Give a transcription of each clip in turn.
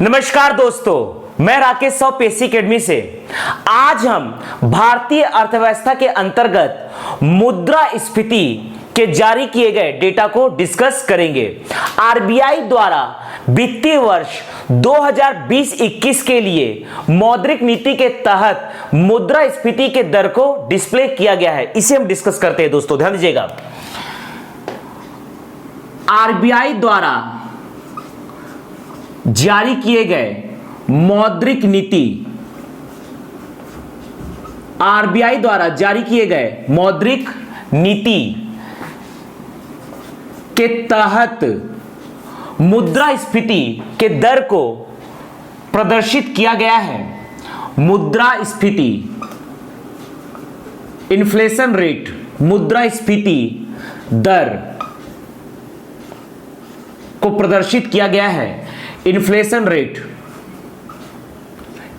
नमस्कार दोस्तों, मैं राकेश साव पेशी अकेडमी से। आज हम भारतीय अर्थव्यवस्था के अंतर्गत मुद्रास्फीति के जारी किए गए डेटा को डिस्कस करेंगे। आरबीआई द्वारा वित्तीय वर्ष 2020-21 के लिए मौद्रिक नीति के तहत मुद्रास्फीति के दर को डिस्प्ले किया गया है। इसे हम डिस्कस करते हैं दोस्तों, ध्यान दीजिएगा। आरबीआई द्वारा जारी किए गए मौद्रिक नीति, आरबीआई द्वारा जारी किए गए मौद्रिक नीति के तहत मुद्रास्फीति के दर को प्रदर्शित किया गया है। मुद्रास्फीति, इन्फ्लेशन रेट, मुद्रास्फीति दर को प्रदर्शित किया गया है। इन्फ्लेशन रेट,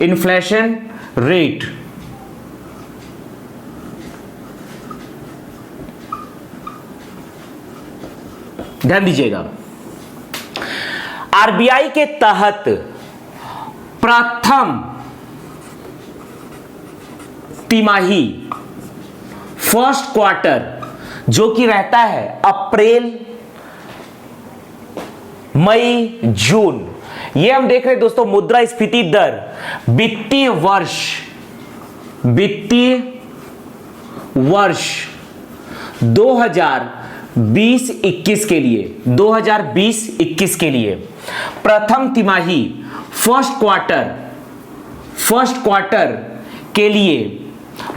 इन्फ्लेशन रेट ध्यान दीजिएगा। आरबीआई के तहत प्रथम तिमाही, फर्स्ट क्वार्टर, जो कि रहता है अप्रैल, मई, जून, ये हम देख रहे हैं दोस्तों। मुद्रास्फीति दर वित्तीय वर्ष 2020-21 के लिए, 2020-21 के लिए प्रथम तिमाही, फर्स्ट क्वार्टर के लिए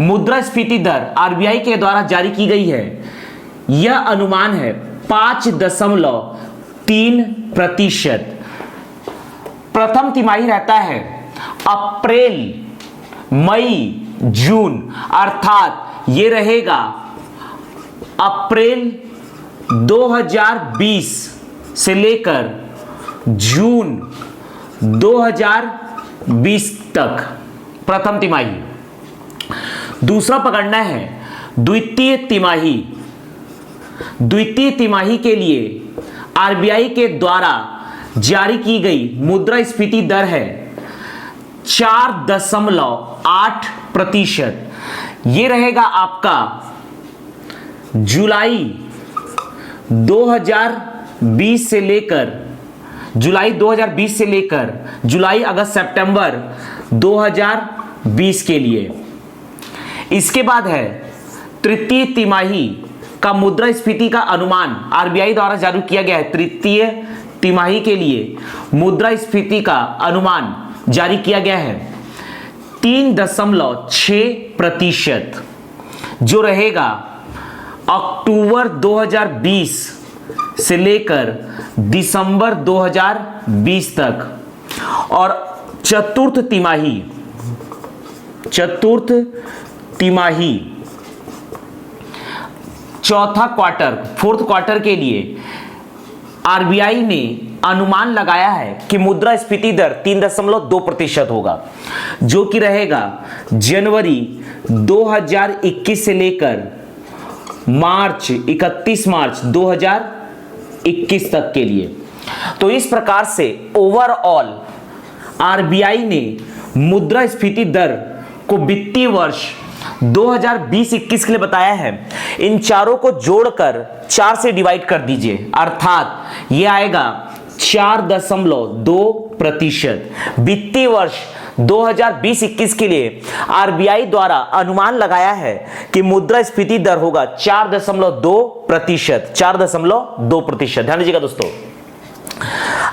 मुद्रास्फीति दर आरबीआई के द्वारा जारी की गई है। यह अनुमान है 5.3%। प्रथम तिमाही रहता है अप्रैल, मई, जून, अर्थात ये रहेगा अप्रैल 2020 से लेकर जून 2020 तक प्रथम तिमाही। दूसरा पकड़ना है द्वितीय तिमाही। द्वितीय तिमाही के लिए आरबीआई के द्वारा जारी की गई मुद्रास्फीति दर है 4.8%। यह रहेगा आपका जुलाई 2020 से लेकर जुलाई, अगस्त, सितंबर 2020 के लिए। इसके बाद है तृतीय तिमाही का मुद्रास्फीति का अनुमान आरबीआई द्वारा जारी किया गया है। तृतीय तिमाही के लिए मुद्रास्फीति का अनुमान जारी किया गया है 3.6%, जो रहेगा अक्टूबर 2020 से लेकर दिसंबर 2020 तक। और चतुर्थ तिमाही, चौथा क्वार्टर, फोर्थ क्वार्टर के लिए आरबीआई ने अनुमान लगाया है कि मुद्रास्फीति दर 3.2% होगा, जो कि रहेगा जनवरी 2021 से लेकर 31 मार्च 2021 तक के लिए। तो इस प्रकार से ओवरऑल आरबीआई ने मुद्रास्फीति दर को वित्तीय वर्ष 2020-21 के लिए बताया है। इन चारों को जोड़कर 4 से डिवाइड कर दीजिए, अर्थात यह आएगा 4.2%। वित्तीय वर्ष 2020-21 के लिए आरबीआई द्वारा अनुमान लगाया है कि मुद्रास्फीति दर होगा 4.2%। 4.2%, ध्यान दीजिएगा दोस्तों।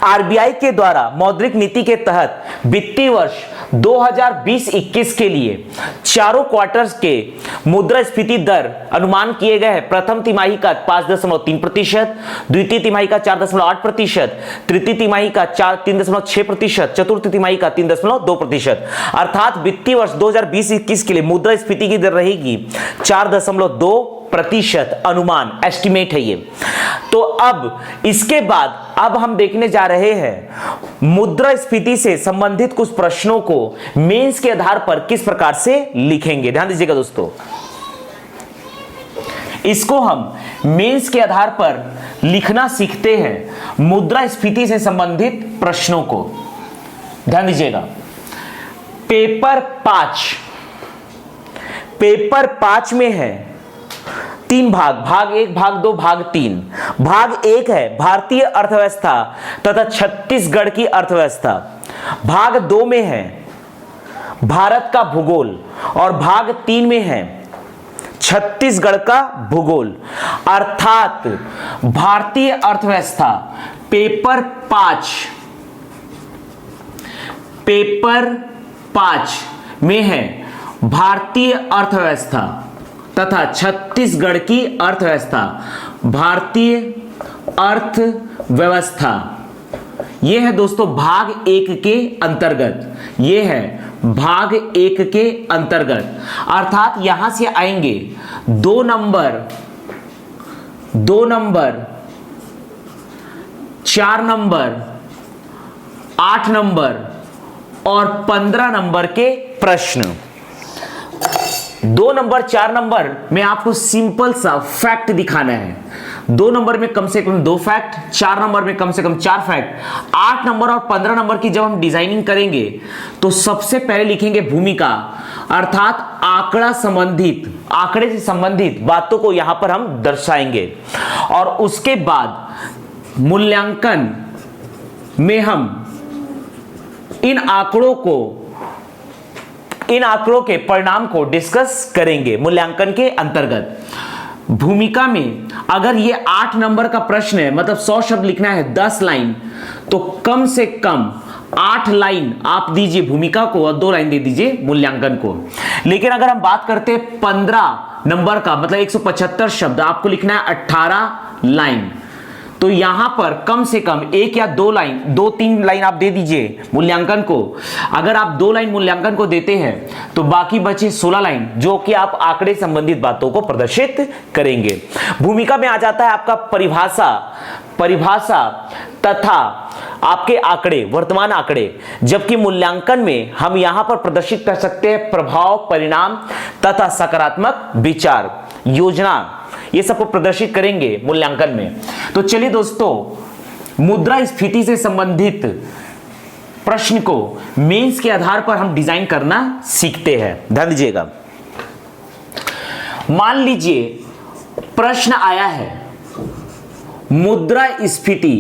आरबीआई के द्वारा मौद्रिक नीति के तहत वित्तीय वर्ष 2020-21 के लिए चारों क्वार्टर्स के मुद्रास्फीति दर अनुमान किए गए हैं। प्रथम तिमाही का 5.3%, द्वितीय तिमाही का 4.8%, तृतीय तिमाही का 3.6%, चतुर्थ तिमाही का 3.2%। अर्थात वित्तीय वर्ष 2020-21 के लिए मुद्रास्फीति की दर रहेगी 4.2% अनुमान, एस्टिमेट है ये। तो अब इसके बाद अब हम देखने जा रहे हैं मुद्रास्फीति से संबंधित कुछ प्रश्नों को मेंस के आधार पर किस प्रकार से लिखेंगे। ध्यान दीजिएगा दोस्तों, इसको हम मेंस के आधार पर लिखना सीखते हैं, मुद्रास्फीति से संबंधित प्रश्नों को। ध्यान दीजिएगा। पेपर 5 में है 3 भाग, भाग 1, भाग 2, भाग 3। भाग 1 है भारतीय अर्थव्यवस्था तथा छत्तीसगढ़ की अर्थव्यवस्था। भाग 2 में है भारत का भूगोल और भाग 3 में है छत्तीसगढ़ का भूगोल। अर्थात भारतीय अर्थव्यवस्था पेपर 5 में है भारतीय अर्थव्यवस्था तथा छत्तीसगढ़ की अर्थव्यवस्था। भारतीय अर्थव्यवस्था यह है दोस्तों भाग 1 के अंतर्गत, यह है भाग 1 के अंतर्गत। अर्थात यहां से आएंगे 2 नंबर, 4 नंबर, 8 नंबर और 15 नंबर के प्रश्न। 2 नंबर 4 नंबर में आपको सिंपल सा फैक्ट दिखाना है। 2 नंबर में कम से कम 2 फैक्ट, 4 नंबर में कम से कम 4 फैक्ट, 8 नंबर और 15 नंबर की जब हम डिजाइनिंग करेंगे तो सबसे पहले लिखेंगे भूमिका, अर्थात आंकड़े से संबंधित बातों को यहां पर हम दर्शाएंगे। और उसके बाद मूल्यांकन में हम इन आंकड़ों के परिणाम को डिस्कस करेंगे मूल्यांकन के अंतर्गत। भूमिका में अगर ये 8 नंबर का प्रश्न है, मतलब 100 शब्द लिखना है 10 लाइन, तो कम से कम 8 लाइन आप दीजिए भूमिका को और 2 लाइन दे दीजिए मूल्यांकन को। लेकिन अगर हम बात करते हैं 15 नंबर का, मतलब 175 शब्द, आपको लिखना है 18 लाइन, तो यहां पर कम से कम 1 या 2-3 लाइन आप दे दीजिए मूल्यांकन को। अगर आप 2 लाइन मूल्यांकन को देते हैं तो बाकी बचे 16 लाइन, जो कि आप आंकड़े संबंधित बातों को प्रदर्शित करेंगे। भूमिका में आ जाता है आपका परिभाषा तथा आपके आंकड़े, वर्तमान आंकड़े, जबकि मूल्यांकन में हम यहां पर प्रदर्शित कर सकते हैं प्रभाव, परिणाम तथा सकारात्मक विचार, योजना, ये सबको प्रदर्शित करेंगे मूल्यांकन में। तो चलिए दोस्तों, मुद्रास्फीति से संबंधित प्रश्न को मेंस के आधार पर हम डिजाइन करना सीखते हैं। ध्यान दीजिएगा। मान लीजिए प्रश्न आया है मुद्रास्फीति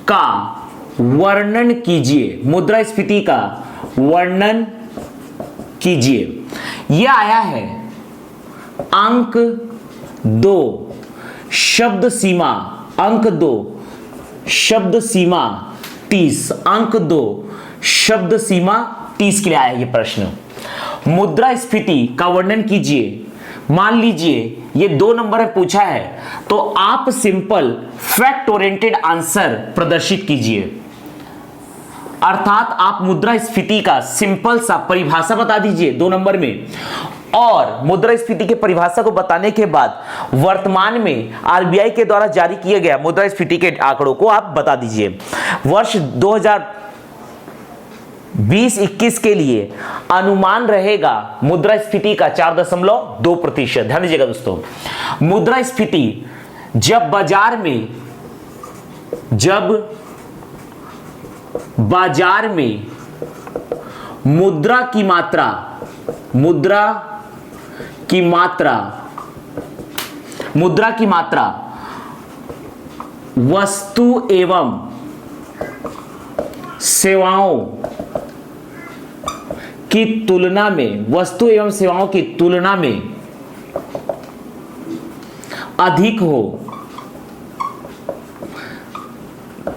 का वर्णन कीजिए, मुद्रास्फीति का वर्णन कीजिए। यह आया है अंक 2 शब्द सीमा, अंक 2 शब्द सीमा 30, अंक 2 शब्द सीमा 30 के लिए आया ये प्रश्न। मुद्रास्फीति का वर्णन कीजिए। मान लीजिए ये 2 नंबर में पूछा है, तो आप सिंपल फैक्ट ओरिएंटेड आंसर प्रदर्शित कीजिए। अर्थात आप मुद्रास्फीति का सिंपल सा परिभाषा बता दीजिए 2 नंबर में, और मुद्रास्फीति की परिभाषा को बताने के बाद वर्तमान में आरबीआई के द्वारा जारी किए गए मुद्रास्फीति के आंकड़ों को आप बता दीजिए। वर्ष 2020-21 के लिए अनुमान रहेगा मुद्रास्फीति का 4.2%। ध्यान दीजिएगा दोस्तों, मुद्रास्फीति जब बाजार में मुद्रा की मात्रा वस्तु एवं सेवाओं की तुलना में अधिक हो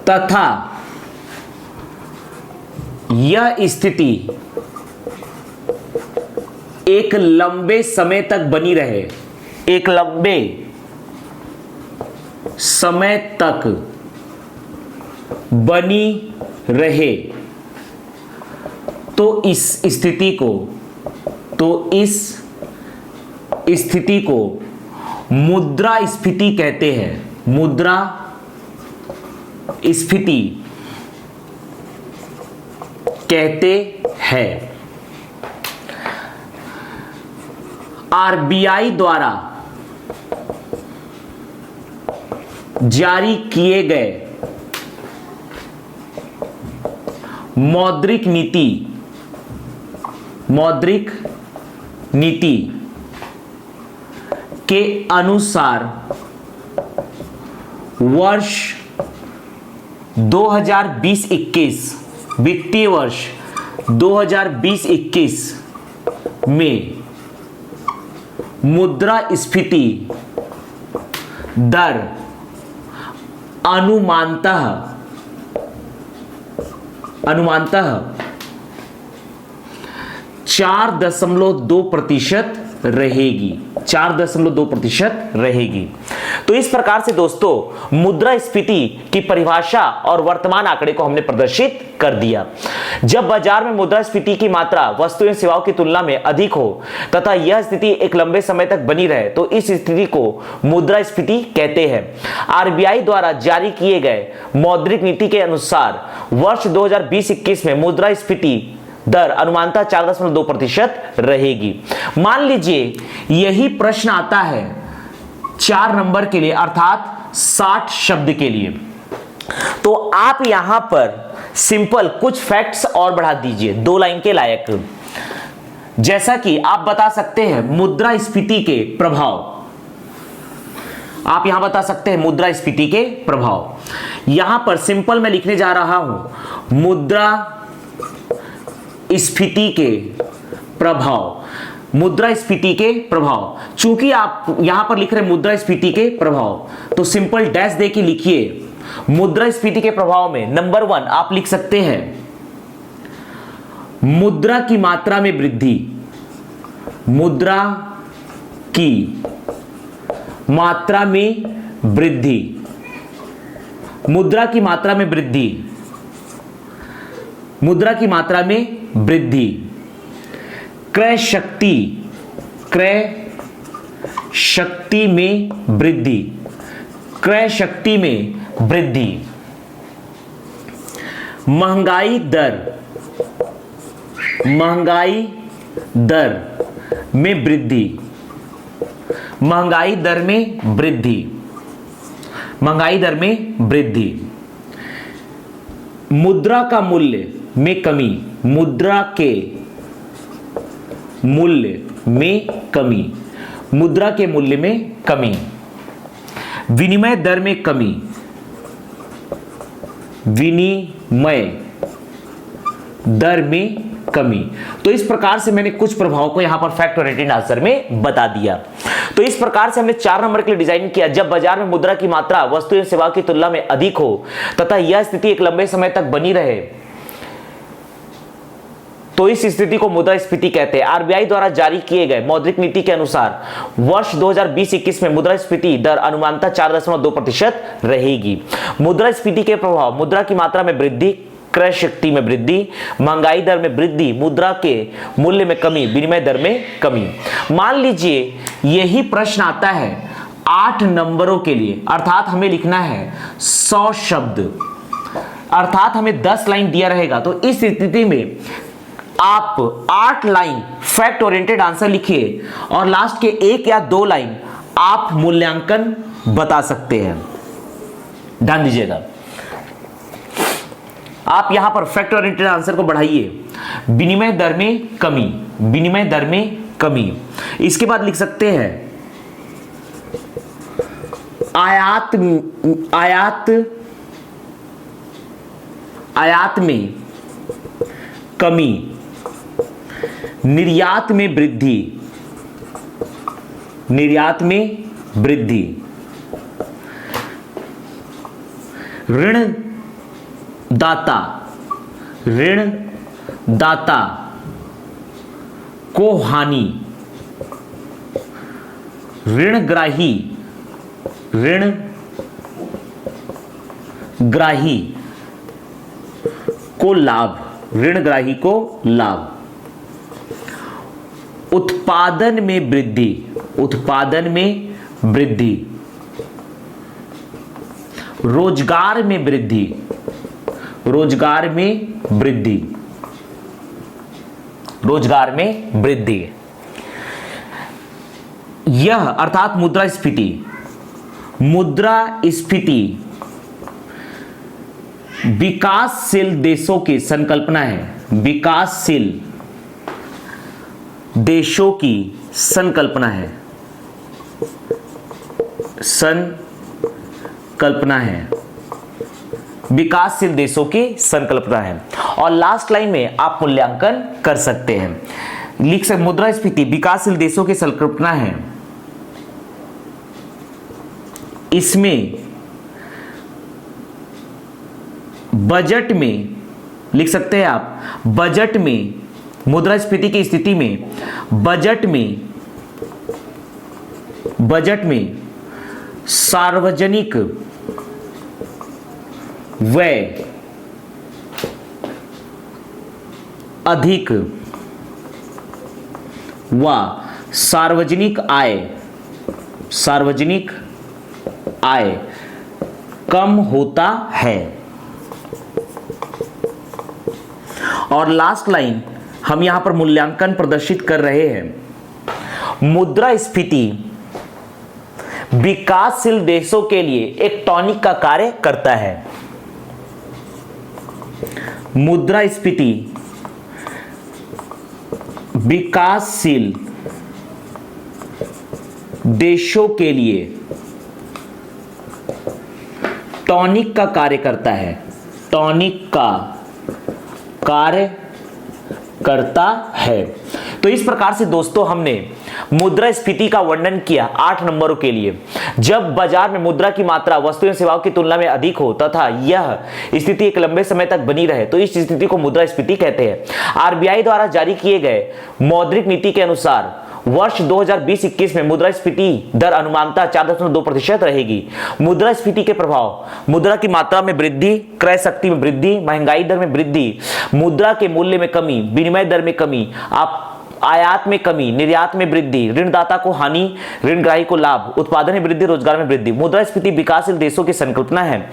तथा यह स्थिति एक लंबे समय तक बनी रहे, तो इस स्थिति को मुद्रास्फीति कहते हैं। मुद्रास्फीति कहते हैं। आरबीआई द्वारा जारी किए गए मौद्रिक नीति के अनुसार वर्ष 2020-21 वित्तीय वर्ष 2020-21 में मुद्रास्फीति दर अनुमानतः 4.2% रहेगी। 4.2% रहेगी। तो इस प्रकार से दोस्तों मुद्रास्फीति की परिभाषा और वर्तमान आंकड़े को हमने प्रदर्शित कर दिया। जब बाजार में मुद्रास्फीति की मात्रा वस्तु एवं सेवाओं की तुलना में अधिक हो तथा यह स्थिति एक लंबे समय तक बनी रहे तो इस स्थिति को मुद्रास्फीति कहते हैं। आरबीआई द्वारा जारी किए गए मौद्रिक नीति के अनुसार वर्ष 2020-21 में मुद्रास्फीति दर अनुमानतः 4.2% रहेगी। मान लीजिए यही प्रश्न आता है 4 नंबर के लिए अर्थात 60 शब्द के लिए, तो आप यहां पर सिंपल कुछ फैक्ट्स और बढ़ा दीजिए 2 लाइन के लायक। जैसा कि आप बता सकते हैं मुद्रास्फीति के प्रभाव, आप यहां बता सकते हैं मुद्रास्फीति के प्रभाव। यहां पर सिंपल मैं लिखने जा रहा हूं मुद्रास्फीति के प्रभाव, मुद्रास्फीति के प्रभाव। चूंकि आप यहां पर लिख रहे हैं मुद्रास्फीति के प्रभाव, तो सिंपल डैश दे के लिखिए मुद्रास्फीति के प्रभाव में नंबर 1 आप लिख सकते हैं मुद्रा की मात्रा में वृद्धि, मुद्रा की मात्रा में वृद्धि, मुद्रा की मात्रा में वृद्धि, मुद्रा की मात्रा में वृद्धि, क्रय शक्ति में वृद्धि, क्रय शक्ति में वृद्धि, महंगाई दर में वृद्धि, महंगाई दर में वृद्धि, महंगाई दर में वृद्धि, मुद्रा का मूल्य में कमी, मुद्रा के मूल्य में कमी, मुद्रा के मूल्य में कमी, विनिमय दर में कमी, विनिमय दर में कमी। तो इस प्रकार से मैंने कुछ प्रभावों को यहां पर फैक्ट ओरिएंटेड आंसर में बता दिया। तो इस प्रकार से हमने 4 नंबर के लिए डिजाइन किया। जब बाजार में मुद्रा की मात्रा वस्तु एवं सेवा की तुलना में अधिक हो तथा यह स्थिति एक लंबे समय तक बनी रहे तो इस स्थिति को मुद्रास्फीति कहते हैं। आरबीआई द्वारा जारी किए गए मौद्रिक नीति के अनुसार वर्ष 2020-21 में मुद्रास्फीति दर अनुमानतः 4.2% रहेगी। मुद्रास्फीति के प्रभाव मुद्रा की मात्रा में वृद्धि, क्रय शक्ति में वृद्धि, महंगाई दर में वृद्धि, मुद्रा के मूल्य में कमी, विनिमय दर में कमी। मान लीजिए यही प्रश्न आता है 8 नंबरों के लिए, अर्थात हमें लिखना है 100 शब्द, अर्थात हमें 10 लाइन दिया रहेगा। तो इस स्थिति में आप 8 लाइन फैक्ट ओरिएंटेड आंसर लिखिए और लास्ट के 1 या 2 लाइन आप मूल्यांकन बता सकते हैं। ध्यान दीजिएगा, आप यहां पर फैक्ट ओरिएंटेड आंसर को बढ़ाइए। विनिमय दर में कमी, विनिमय दर में कमी। इसके बाद लिख सकते हैं आयात में कमी, निर्यात में वृद्धि, निर्यात में वृद्धि, ऋणदाता को हानि, ऋणग्राही को लाभ, ऋणग्राही को लाभ, उत्पादन में वृद्धि, उत्पादन में वृद्धि, रोजगार में वृद्धि, रोजगार में वृद्धि, रोजगार में वृद्धि। यह अर्थात मुद्रास्फीति मुद्रास्फीति विकासशील देशों की संकल्पना है। विकासशील देशों की संकल्पना है। संकल्पना है, विकासशील देशों की संकल्पना है। और लास्ट लाइन में आप मूल्यांकन कर सकते हैं, लिख सकते मुद्रास्फीति विकासशील देशों की संकल्पना है, इसमें बजट में लिख सकते हैं आप, बजट में मुद्रास्फीति की स्थिति में बजट में सार्वजनिक व्यय अधिक व सार्वजनिक आय कम होता है। और लास्ट लाइन हम यहां पर मूल्यांकन प्रदर्शित कर रहे हैं। मुद्रास्फीति विकासशील देशों के लिए एक टॉनिक का कार्य करता है। मुद्रास्फीति विकासशील देशों के लिए टॉनिक का कार्य करता है। टॉनिक का कार्य करता है। तो इस प्रकार से दोस्तों हमने मुद्रास्फीति का वर्णन किया 8 नंबरों के लिए। जब बाजार में मुद्रा की मात्रा वस्तुओं एवं सेवाओं की तुलना में अधिक हो तथा यह स्थिति एक लंबे समय तक बनी रहे तो इस स्थिति को मुद्रास्फीति कहते हैं। आरबीआई द्वारा जारी किए गए मौद्रिक नीति के अनुसार वर्ष 2020-21 में मुद्रास्फीति दर अनुमानतः 4.2% रहेगी। मुद्रास्फीति के प्रभाव मुद्रा की मात्रा में वृद्धि, क्रय शक्ति में वृद्धि, महंगाई दर में वृद्धि, मुद्रा के मूल्य में कमी, विनिमय दर में कमी, आयात में कमी, निर्यात में वृद्धि, ऋणदाता को हानि, ऋणग्राही को लाभ, उत्पादन में वृद्धि, रोजगार में वृद्धि। मुद्रास्फीति विकासशील देशों की संकल्पना है।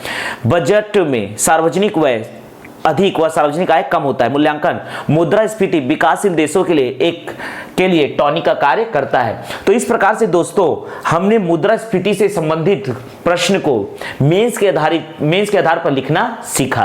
बजट में सार्वजनिक व्यय अधिक व सार्वजनिक आय कम होता है। मूल्यांकन मुद्रास्फीति विकासशील देशों के लिए टॉनिक का कार्य करता है। तो इस प्रकार से दोस्तों हमने मुद्रास्फीति से संबंधित प्रश्न को मेंस के आधार पर लिखना सीखा।